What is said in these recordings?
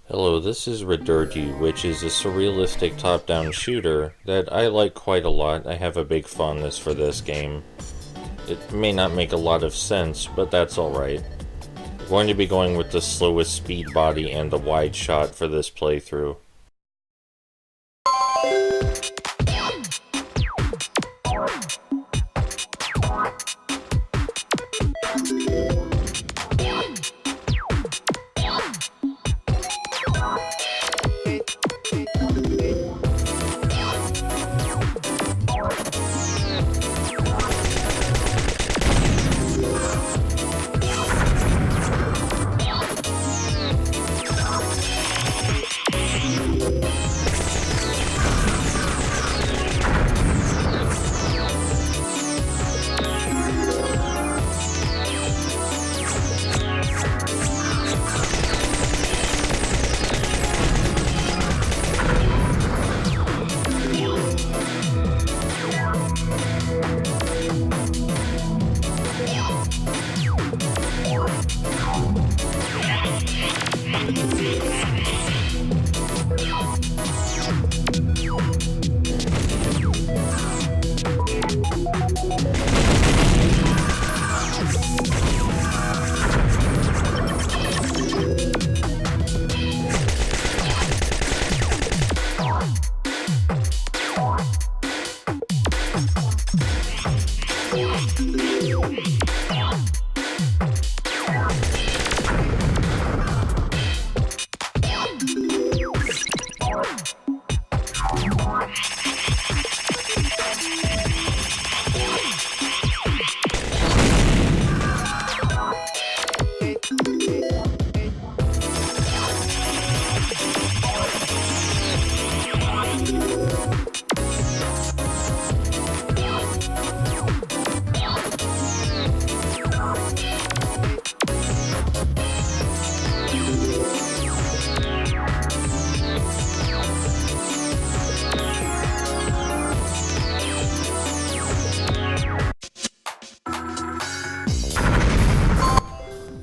Hello, this is Allergy, which is a surrealistic top-down shooter that I like quite a lot. I have a big fondness for this game. It may not make a lot of sense, but that's alright. We're going to be going with the slowest speed body and the wide shot for this playthrough.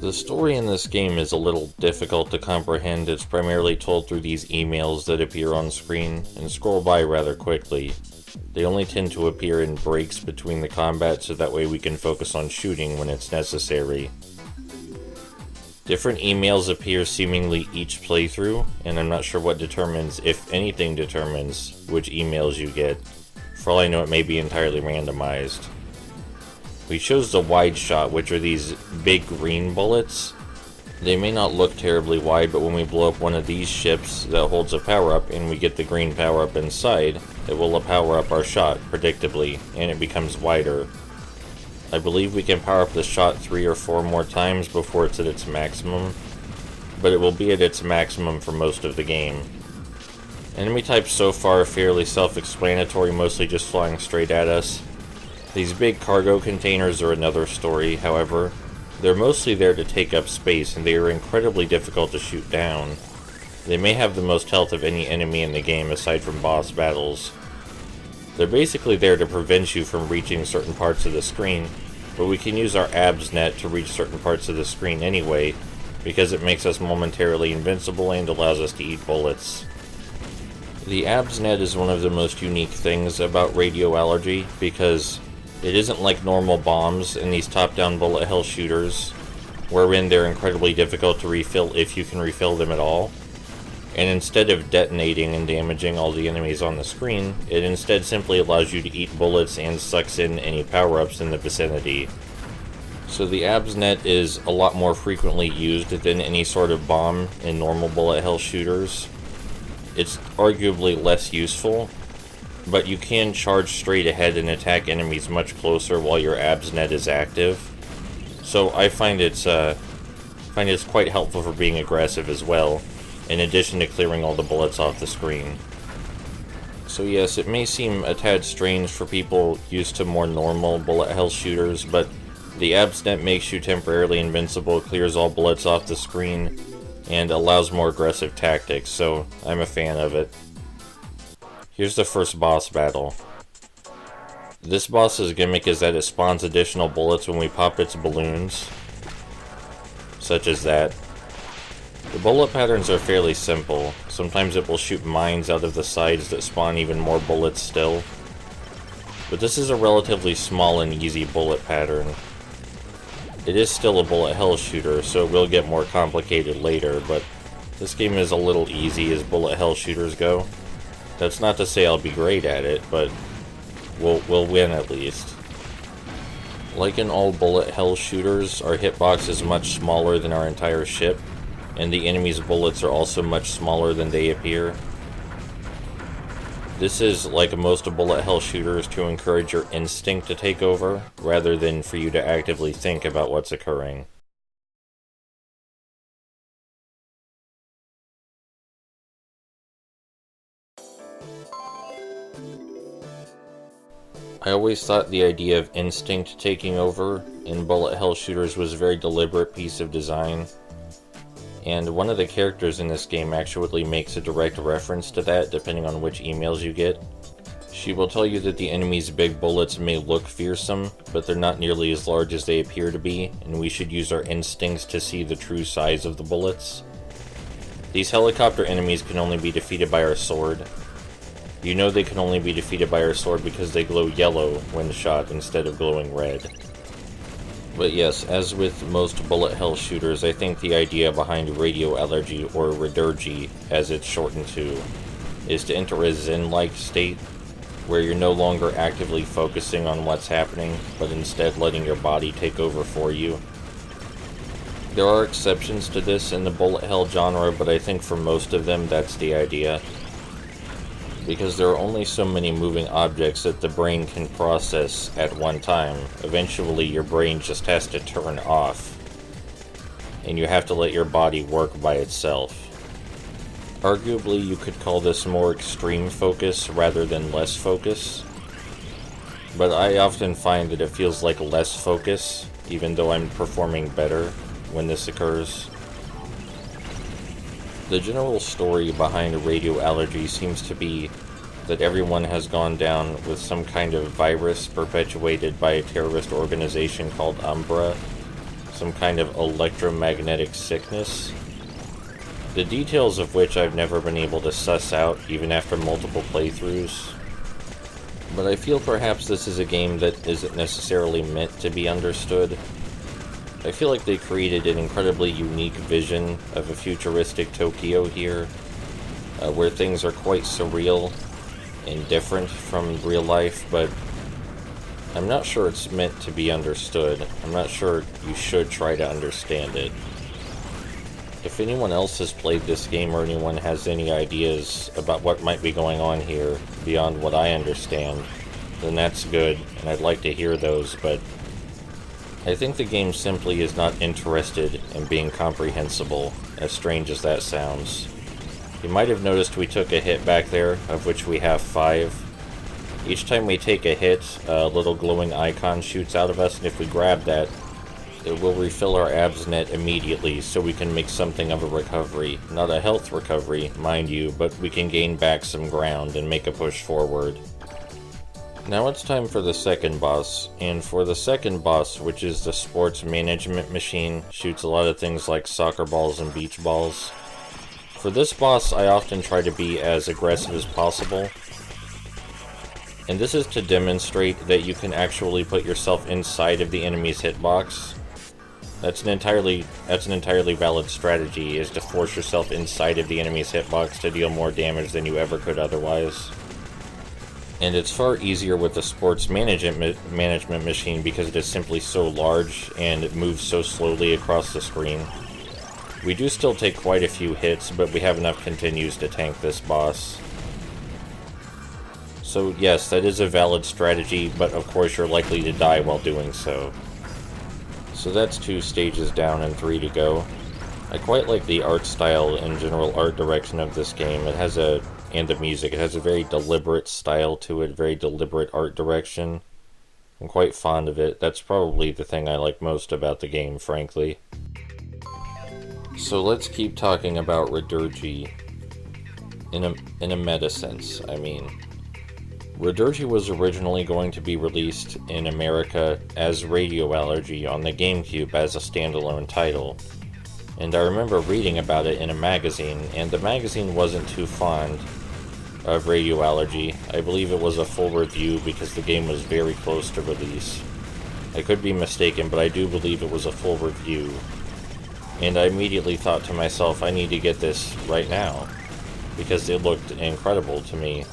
The story in this game is a little difficult to comprehend. It's primarily told through these emails that appear on screen and scroll by rather quickly. They only tend to appear in breaks between the combat, so that way we can focus on shooting when it's necessary. Different emails appear seemingly each playthrough, and I'm not sure what determines, if anything determines, which emails you get. For all I know, it may be entirely randomized. We chose the wide shot, which are these big green bullets. They may not look terribly wide, but when we blow up one of these ships that holds a power-up and we get the green power-up inside, it will power up our shot, predictably, and it becomes wider. I believe we can power up the shot 3 or 4 more times before it's at its maximum, but it will be at its maximum for most of the game. Enemy types so far are fairly self-explanatory, mostly just flying straight at us. These big cargo containers are another story, however. They're mostly there to take up space, and they are incredibly difficult to shoot down. They may have the most health of any enemy in the game aside from boss battles. They're basically there to prevent you from reaching certain parts of the screen, but we can use our abs net to reach certain parts of the screen anyway, because it makes us momentarily invincible and allows us to eat bullets. The abs net is one of the most unique things about Radio Allergy, because it isn't like normal bombs in these top-down bullet hell shooters, wherein they're incredibly difficult to refill if you can refill them at all. And instead of detonating and damaging all the enemies on the screen, it instead simply allows you to eat bullets and sucks in any power-ups in the vicinity. So the abs net is a lot more frequently used than any sort of bomb in normal bullet hell shooters. It's arguably less useful, but you can charge straight ahead and attack enemies much closer while your abs net is active. So I find it's quite helpful for being aggressive as well, in addition to clearing all the bullets off the screen. So yes, it may seem a tad strange for people used to more normal bullet hell shooters, but the abs net makes you temporarily invincible, clears all bullets off the screen, and allows more aggressive tactics, so I'm a fan of it. Here's the first boss battle. This boss's gimmick is that it spawns additional bullets when we pop its balloons, such as that. The bullet patterns are fairly simple. Sometimes it will shoot mines out of the sides that spawn even more bullets still. But this is a relatively small and easy bullet pattern. It is still a bullet hell shooter, so it will get more complicated later, but this game is a little easy as bullet hell shooters go. That's not to say I'll be great at it, but we'll win at least. Like in all bullet hell shooters, our hitbox is much smaller than our entire ship, and the enemy's bullets are also much smaller than they appear. This is, like most bullet hell shooters, to encourage your instinct to take over, rather than for you to actively think about what's occurring. I always thought the idea of instinct taking over in bullet hell shooters was a very deliberate piece of design. And one of the characters in this game actually makes a direct reference to that, depending on which emails you get. She will tell you that the enemy's big bullets may look fearsome, but they're not nearly as large as they appear to be, and we should use our instincts to see the true size of the bullets. These helicopter enemies can only be defeated by our sword. You know they can only be defeated by our sword because they glow yellow when shot instead of glowing red. But yes, as with most bullet hell shooters, I think the idea behind radio allergy, or Allergy as it's shortened to, is to enter a zen-like state where you're no longer actively focusing on what's happening, but instead letting your body take over for you. There are exceptions to this in the bullet hell genre, but I think for most of them that's the idea. Because there are only so many moving objects that the brain can process at one time. Eventually your brain just has to turn off, and you have to let your body work by itself. Arguably you could call this more extreme focus rather than less focus, but I often find that it feels like less focus, even though I'm performing better when this occurs. The general story behind radio allergy seems to be that everyone has gone down with some kind of virus perpetuated by a terrorist organization called Umbra, some kind of electromagnetic sickness, the details of which I've never been able to suss out even after multiple playthroughs. But I feel perhaps this is a game that isn't necessarily meant to be understood. I feel like they created an incredibly unique vision of a futuristic Tokyo here, where things are quite surreal and different from real life, but I'm not sure it's meant to be understood. I'm not sure you should try to understand it. If anyone else has played this game or anyone has any ideas about what might be going on here beyond what I understand, then that's good, and I'd like to hear those, but I think the game simply is not interested in being comprehensible, as strange as that sounds. You might have noticed we took a hit back there, of which we have 5. Each time we take a hit, a little glowing icon shoots out of us, and if we grab that, it will refill our abs net immediately, so we can make something of a recovery. Not a health recovery, mind you, but we can gain back some ground and make a push forward. Now it's time for the second boss, and for the second boss, which is the sports management machine, shoots a lot of things like soccer balls and beach balls. For this boss, I often try to be as aggressive as possible, and this is to demonstrate that you can actually put yourself inside of the enemy's hitbox. That's an entirely valid strategy, is to force yourself inside of the enemy's hitbox to deal more damage than you ever could otherwise. And it's far easier with the sports management machine because it is simply so large and it moves so slowly across the screen. We do still take quite a few hits, but we have enough continues to tank this boss. So yes, that is a valid strategy, but of course you're likely to die while doing so. So that's 2 stages down and 3 to go. I quite like the art style and general art direction of this game. And the music. It has a very deliberate style to it, very deliberate art direction. I'm quite fond of it. That's probably the thing I like most about the game, frankly. So let's keep talking about Allergy. In a meta sense, I mean. Allergy was originally going to be released in America as Radio Allergy on the GameCube as a standalone title. And I remember reading about it in a magazine, and the magazine wasn't too fond of Radio Allergy. I believe it was a full review because the game was very close to release. I could be mistaken, but I do believe it was a full review. And I immediately thought to myself, I need to get this right now, because it looked incredible to me.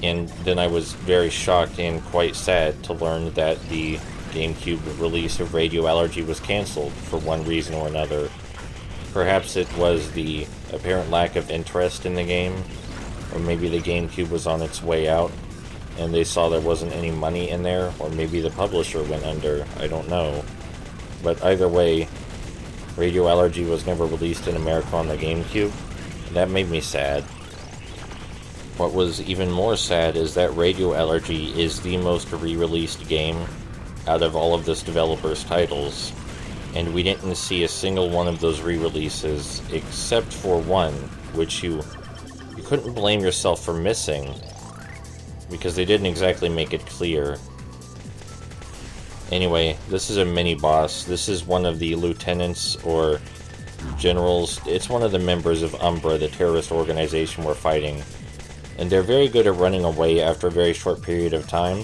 And then I was very shocked and quite sad to learn that the GameCube release of Radio Allergy was cancelled for one reason or another. Perhaps it was the apparent lack of interest in the game, or maybe the GameCube was on its way out and they saw there wasn't any money in there, or maybe the publisher went under, I don't know. But either way, Radio Allergy was never released in America on the GameCube. That made me sad. What was even more sad is that Radio Allergy is the most re-released game out of all of this developer's titles, and we didn't see a single one of those re-releases except for one, which you couldn't blame yourself for missing, because they didn't exactly make it clear. Anyway, this is a mini-boss. This is one of the lieutenants or generals. It's one of the members of Umbra, the terrorist organization we're fighting. And they're very good at running away after a very short period of time.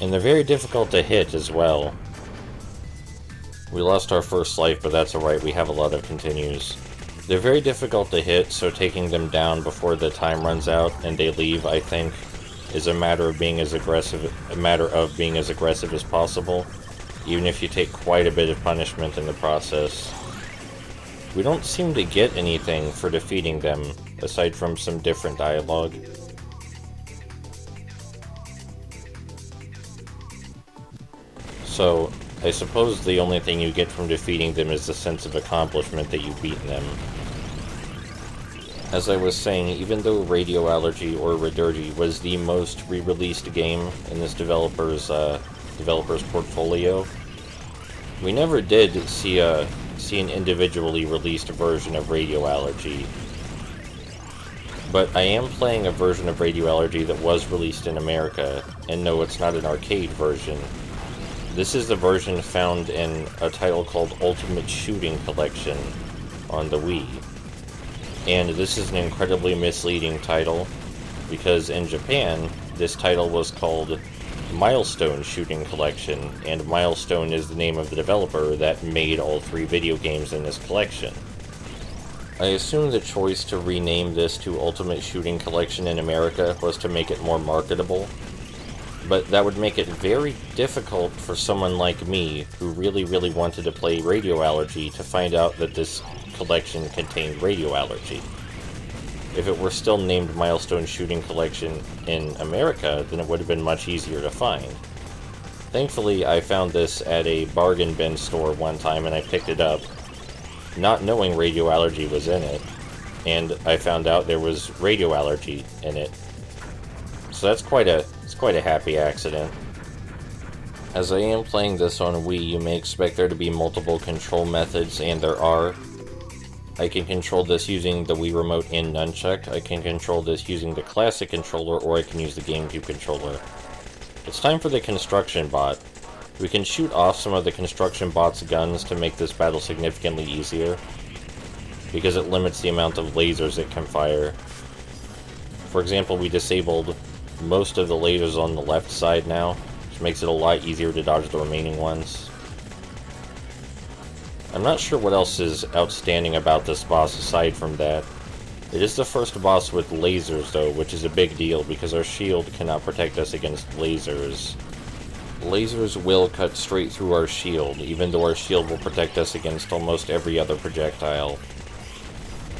And they're very difficult to hit as well. We lost our first life, but that's alright, we have a lot of continues. They're very difficult to hit, so taking them down before the time runs out and they leave, I think, is a matter of being as aggressive as possible, even if you take quite a bit of punishment in the process. We don't seem to get anything for defeating them, aside from some different dialogue. So, I suppose the only thing you get from defeating them is the sense of accomplishment that you've beaten them. As I was saying, even though Radio Allergy or Radurgy was the most re-released game in this developer's portfolio, we never did see an individually released version of Radio Allergy. But I am playing a version of Radio Allergy that was released in America, and no, it's not an arcade version. This is the version found in a title called Ultimate Shooting Collection on the Wii. And this is an incredibly misleading title, because in Japan, this title was called Milestone Shooting Collection, and Milestone is the name of the developer that made all 3 video games in this collection. I assume the choice to rename this to Ultimate Shooting Collection in America was to make it more marketable, but that would make it very difficult for someone like me, who really wanted to play Radio Allergy, to find out that this collection contained Radio Allergy. If it were still named Milestone Shooting Collection in America, then it would have been much easier to find. Thankfully, I found this at a bargain bin store one time and I picked it up, not knowing Radio Allergy was in it, and I found out there was Radio Allergy in it. So that's quite a happy accident. As I am playing this on Wii, you may expect there to be multiple control methods, and there are. I can control this using the Wii Remote and Nunchuck. I can control this using the classic controller, or I can use the GameCube controller. It's time for the construction bot. We can shoot off some of the construction bot's guns to make this battle significantly easier, because it limits the amount of lasers it can fire. For example, we disabled most of the lasers on the left side now, which makes it a lot easier to dodge the remaining ones. I'm not sure what else is outstanding about this boss aside from that. It is the first boss with lasers though, which is a big deal because our shield cannot protect us against lasers. Lasers will cut straight through our shield, even though our shield will protect us against almost every other projectile.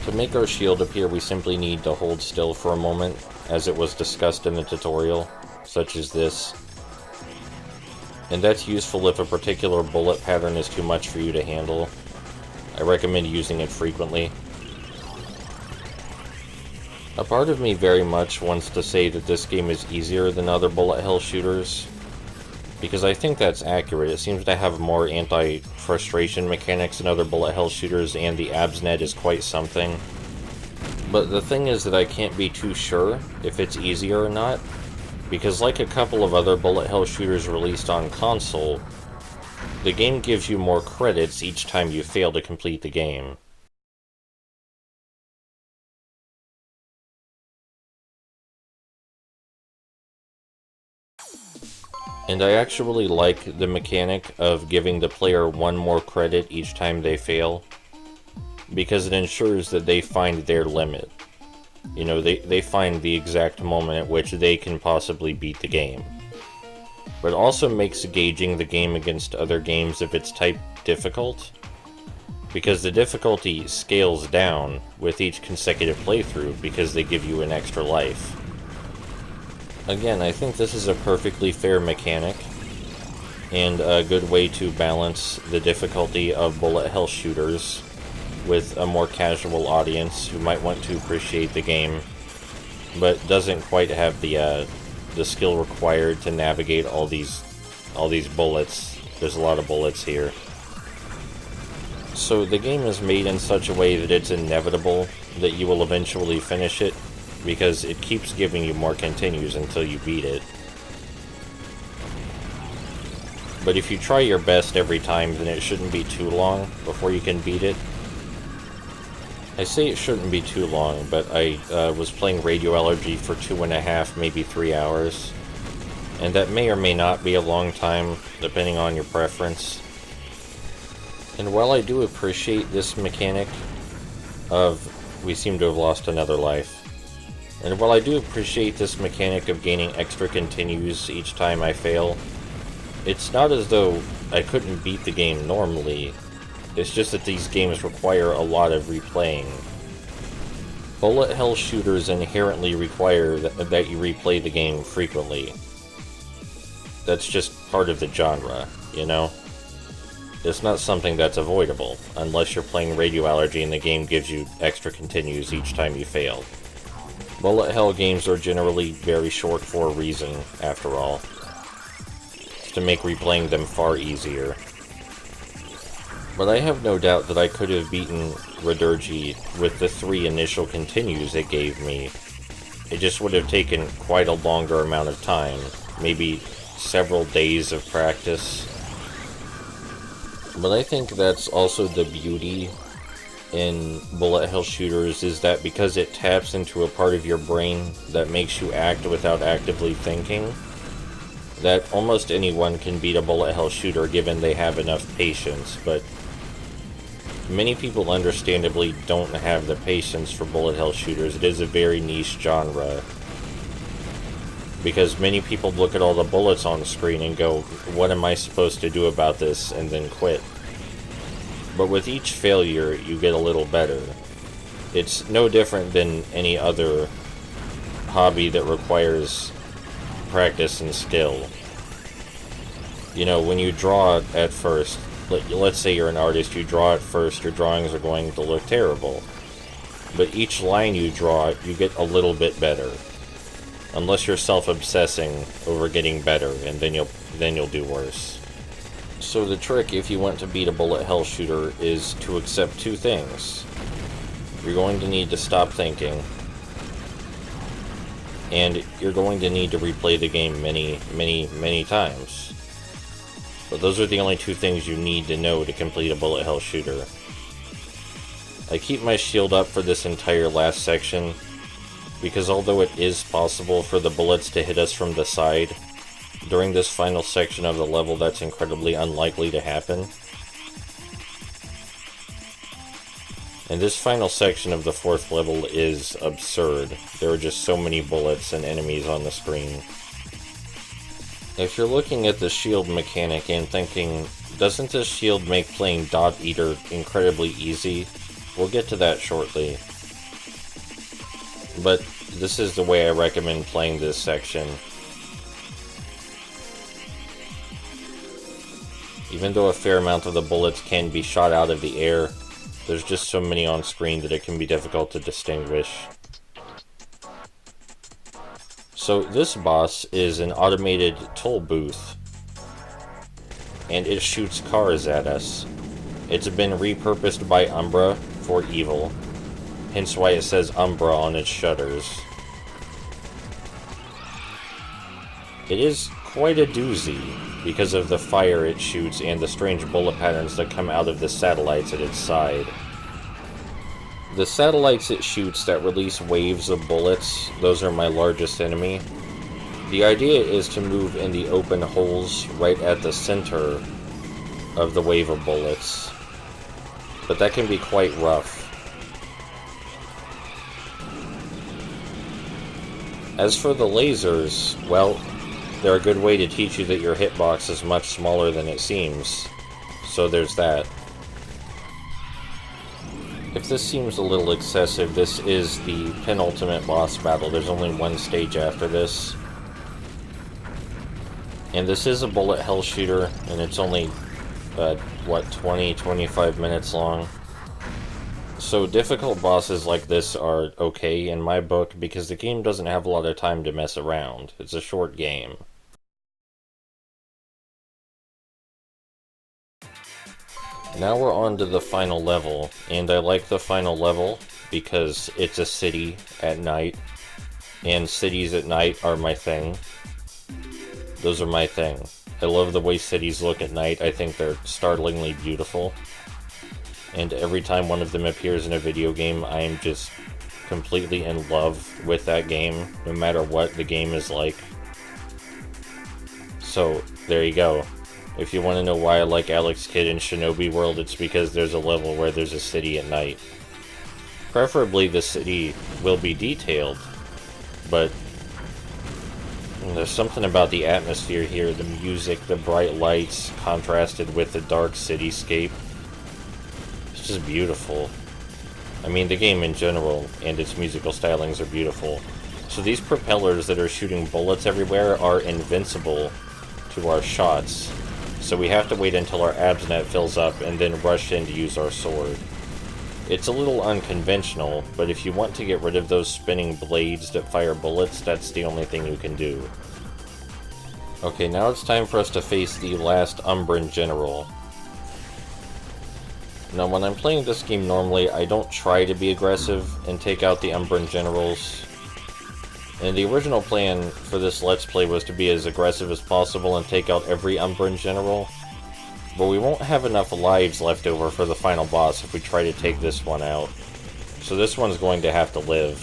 To make our shield appear, we simply need to hold still for a moment, as it was discussed in the tutorial, such as this. And that's useful if a particular bullet pattern is too much for you to handle. I recommend using it frequently. A part of me very much wants to say that this game is easier than other bullet hell shooters, because I think that's accurate. It seems to have more anti-frustration mechanics than other bullet hell shooters, and the ABSNet is quite something. But the thing is that I can't be too sure if it's easier or not, because like a couple of other bullet hell shooters released on console, the game gives you more credits each time you fail to complete the game. And I actually like the mechanic of giving the player one more credit each time they fail, because it ensures that they find their limit. You know, they find the exact moment at which they can possibly beat the game. But it also makes gauging the game against other games of its type difficult, because the difficulty scales down with each consecutive playthrough because they give you an extra life. Again, I think this is a perfectly fair mechanic, and a good way to balance the difficulty of bullet hell shooters with a more casual audience who might want to appreciate the game, but doesn't quite have the skill required to navigate all these bullets. There's a lot of bullets here. So the game is made in such a way that it's inevitable that you will eventually finish it, because it keeps giving you more continues until you beat it. But if you try your best every time, then it shouldn't be too long before you can beat it. I say it shouldn't be too long, but I was playing Radio Allergy for 2.5, maybe 3 hours, and that may or may not be a long time, depending on your preference. And while I do appreciate this mechanic of we seem to have lost another life, and while I do appreciate this mechanic of gaining extra continues each time I fail, it's not as though I couldn't beat the game normally. It's just that these games require a lot of replaying. Bullet hell shooters inherently require that you replay the game frequently. That's just part of the genre, you know? It's not something that's avoidable, unless you're playing Radio Allergy and the game gives you extra continues each time you fail. Bullet hell games are generally very short for a reason, after all. It's to make replaying them far easier. But I have no doubt that I could have beaten Allergy with the 3 initial continues it gave me. It just would have taken quite a longer amount of time, maybe several days of practice. But I think that's also the beauty in bullet hell shooters, is that because it taps into a part of your brain that makes you act without actively thinking, that almost anyone can beat a bullet hell shooter given they have enough patience, but many people understandably don't have the patience for bullet hell shooters. It is a very niche genre, because many people look at all the bullets on the screen and go, what am I supposed to do about this, and then quit. But with each failure, you get a little better. It's no different than any other hobby that requires practice and skill. You know, when you draw at first, let's say you're an artist, you draw at first, your drawings are going to look terrible. But each line you draw, you get a little bit better. Unless you're self-obsessing over getting better, and then you'll do worse. So the trick, if you want to beat a bullet hell shooter, is to accept 2 things. You're going to need to stop thinking, and you're going to need to replay the game many, many, many times. But those are the only 2 things you need to know to complete a bullet hell shooter. I keep my shield up for this entire last section, because although it is possible for the bullets to hit us from the side, during this final section of the level that's incredibly unlikely to happen. And this final section of the 4th level is absurd. There are just so many bullets and enemies on the screen. If you're looking at the shield mechanic and thinking, doesn't this shield make playing Dot Eater incredibly easy? We'll get to that shortly. But this is the way I recommend playing this section. Even though a fair amount of the bullets can be shot out of the air, there's just so many on screen that it can be difficult to distinguish. So this boss is an automated toll booth, and it shoots cars at us. It's been repurposed by Umbra for evil, hence why it says Umbra on its shutters. It is quite a doozy because of the fire it shoots and the strange bullet patterns that come out of the satellites at its side. The satellites it shoots that release waves of bullets, those are my largest enemy. The idea is to move in the open holes right at the center of the wave of bullets, but that can be quite rough. As for the lasers, well, they're a good way to teach you that your hitbox is much smaller than it seems, so there's that. If this seems a little excessive, this is the penultimate boss battle. There's only one stage after this. And this is a bullet hell shooter, and it's only, 20-25 minutes long. So difficult bosses like this are okay in my book, because the game doesn't have a lot of time to mess around. It's a short game. Now we're on to the final level, and I like the final level because it's a city at night, and cities at night are my thing. Those are my thing. I love the way cities look at night. I think they're startlingly beautiful. And every time one of them appears in a video game, I am just completely in love with that game, no matter what the game is like. So, there you go. If you want to know why I like Alex Kidd in Shinobi World, it's because there's a level where there's a city at night. Preferably the city will be detailed, but there's something about the atmosphere here, the music, the bright lights, contrasted with the dark cityscape. It's just beautiful. I mean, the game in general and its musical stylings are beautiful. So these propellers that are shooting bullets everywhere are invincible to our shots. So we have to wait until our abs net fills up and then rush in to use our sword. It's a little unconventional, but if you want to get rid of those spinning blades that fire bullets, that's the only thing you can do. Okay, now it's time for us to face the last Umbran General. Now, when I'm playing this game normally, I don't try to be aggressive and take out the Umbran Generals. And the original plan for this Let's Play was to be as aggressive as possible and take out every Umbran General. But we won't have enough lives left over for the final boss if we try to take this one out. So this one's going to have to live.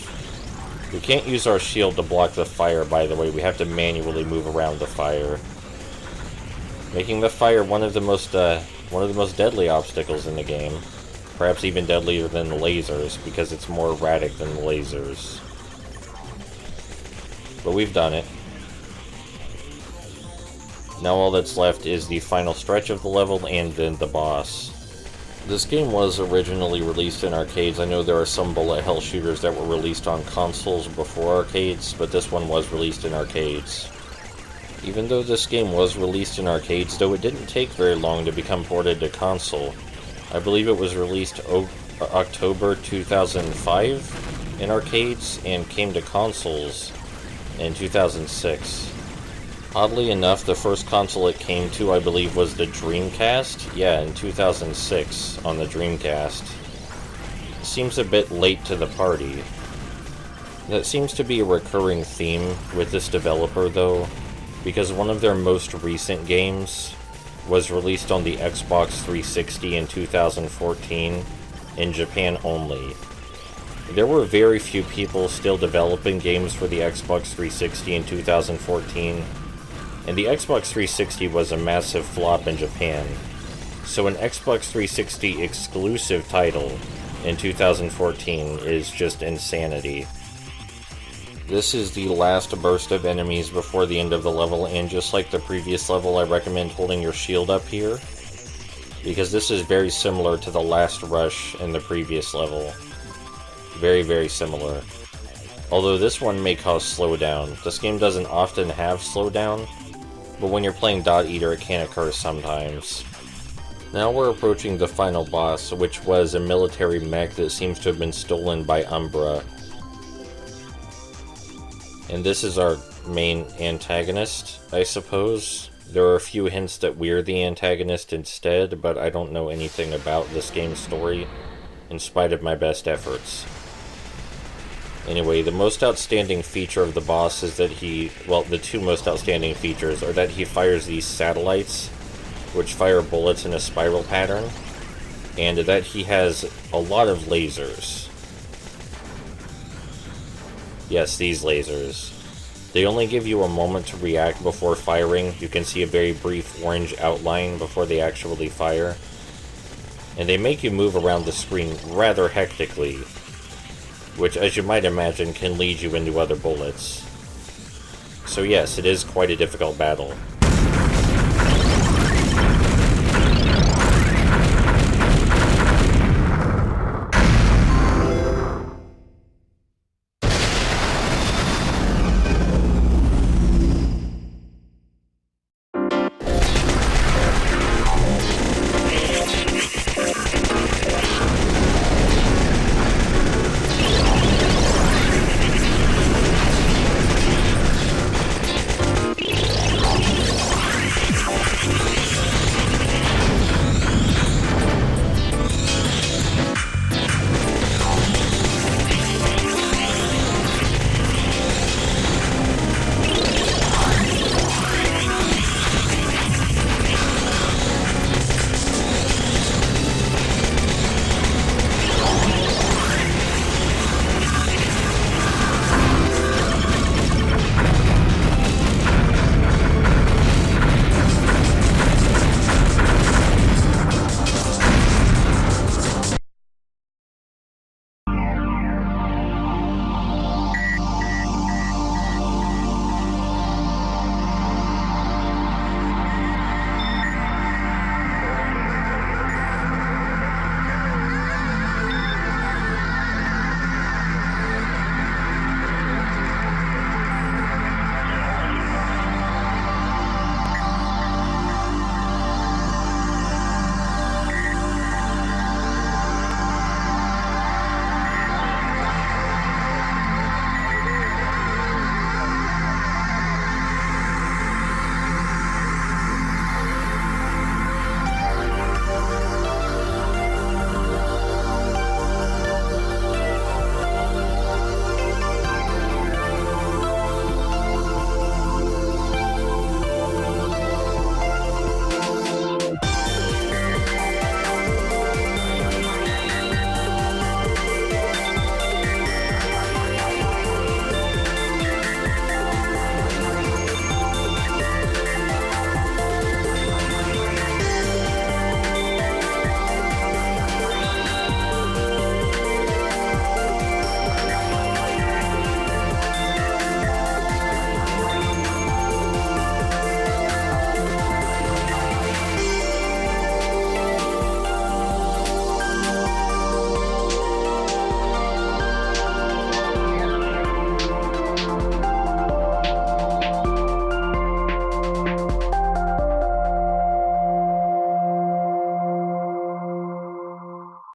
We can't use our shield to block the fire, by the way. We have to manually move around the fire, making the fire one of the most deadly obstacles in the game. Perhaps even deadlier than the lasers, because it's more erratic than the lasers. But we've done it. Now all that's left is the final stretch of the level and then the boss. This game was originally released in arcades. I know there are some bullet hell shooters that were released on consoles before arcades, but this one was released in arcades. Even though this game was released in arcades, though, it didn't take very long to become ported to console. I believe it was released October 2005 in arcades and came to consoles in 2006. Oddly enough, the first console it came to, I believe, was the Dreamcast. Yeah, in 2006 on the Dreamcast. Seems a bit late to the party. That seems to be a recurring theme with this developer, though, because one of their most recent games was released on the Xbox 360 in 2014 in Japan only. There were very few people still developing games for the Xbox 360 in 2014, and the Xbox 360 was a massive flop in Japan. So an Xbox 360 exclusive title in 2014 is just insanity. This is the last burst of enemies before the end of the level, and just like the previous level, I recommend holding your shield up here, because this is very similar to the last rush in the previous level. Very, very similar. Although this one may cause slowdown. This game doesn't often have slowdown, but when you're playing Dot Eater, it can occur sometimes. Now we're approaching the final boss, which was a military mech that seems to have been stolen by Umbra. And this is our main antagonist, I suppose. There are a few hints that we're the antagonist instead, but I don't know anything about this game's story, in spite of my best efforts. Anyway, the most outstanding feature of the boss is that the two most outstanding features are that he fires these satellites, which fire bullets in a spiral pattern, and that he has a lot of lasers. Yes, these lasers. They only give you a moment to react before firing. You can see a very brief orange outline before they actually fire. And they make you move around the screen rather hectically, which, as you might imagine, can lead you into other bullets. So yes, it is quite a difficult battle.